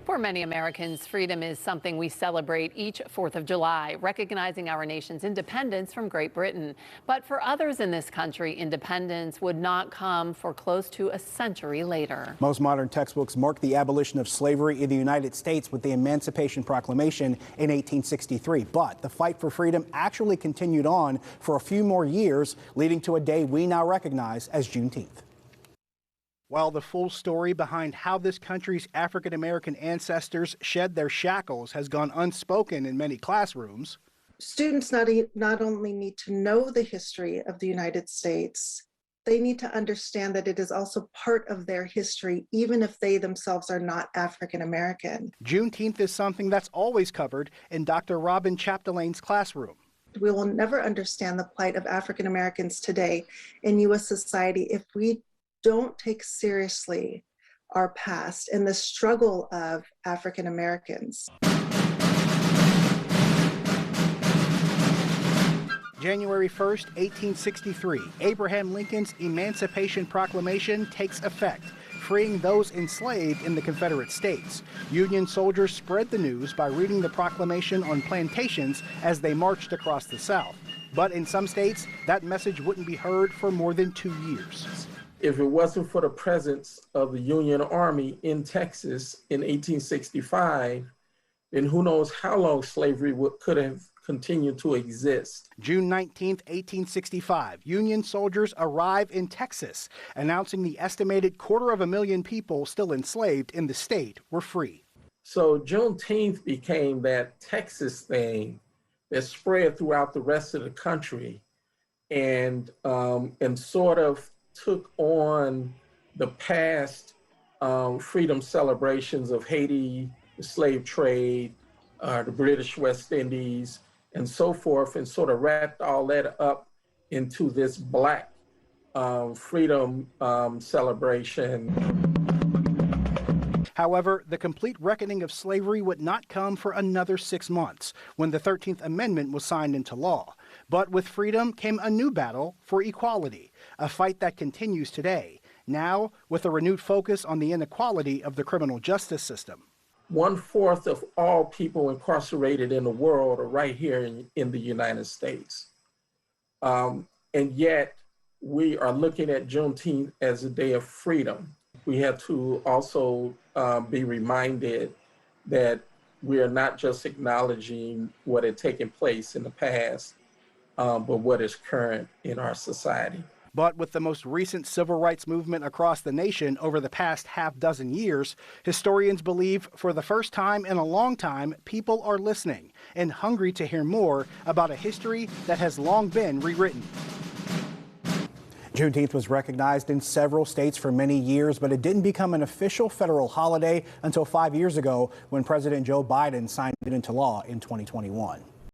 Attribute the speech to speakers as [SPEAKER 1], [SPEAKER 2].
[SPEAKER 1] For many Americans, freedom is something we celebrate each 4th of July, recognizing our nation's independence from Great Britain. But for others in this country, independence would not come for close to a century later.
[SPEAKER 2] Most modern textbooks mark the abolition of slavery in the United States with the Emancipation Proclamation in 1863. But the fight for freedom actually continued on for a few more years, leading to a day we now recognize as Juneteenth. While the full story behind how this country's African-American ancestors shed their shackles has gone unspoken in many classrooms,
[SPEAKER 3] students not only need to know the history of the United States, they need to understand that it is also part of their history, even if they themselves are not African-American.
[SPEAKER 2] Juneteenth is something that's always covered in Dr. Robin Chapdelain's classroom.
[SPEAKER 3] We will never understand the plight of African-Americans today in U.S. society if we don't take seriously our past and the struggle of African Americans.
[SPEAKER 2] January 1st, 1863, Abraham Lincoln's Emancipation Proclamation takes effect, freeing those enslaved in the Confederate States. Union soldiers spread the news by reading the proclamation on plantations as they marched across the South. But in some states, that message wouldn't be heard for more than 2 years.
[SPEAKER 4] If it wasn't for the presence of the Union Army in Texas in 1865, then who knows how long slavery could have continued to exist.
[SPEAKER 2] June 19th, 1865, Union soldiers arrive in Texas, announcing the estimated 250,000 people still enslaved in the state were free.
[SPEAKER 4] So Juneteenth became that Texas thing that spread throughout the rest of the country and sort of took on the past freedom celebrations of Haiti, the slave trade, the British West Indies, and so forth, and sort of wrapped all that up into this Black freedom celebration.
[SPEAKER 2] However, the complete reckoning of slavery would not come for another 6 months, when the 13th Amendment was signed into law. But with freedom came a new battle for equality, a fight that continues today, now with a renewed focus on the inequality of the criminal justice system.
[SPEAKER 4] 1/4 of all people incarcerated in the world are right here in the United States. And yet we are looking at Juneteenth as a day of freedom. We have to also be reminded that we are not just acknowledging what had taken place in the past, but what is current in our society.
[SPEAKER 2] But with the most recent civil rights movement across the nation over the past half-dozen years, historians believe for the first time in a long time, people are listening and hungry to hear more about a history that has long been rewritten. Juneteenth was recognized in several states for many years, but it didn't become an official federal holiday until 5 years ago when President Joe Biden signed it into law in 2021.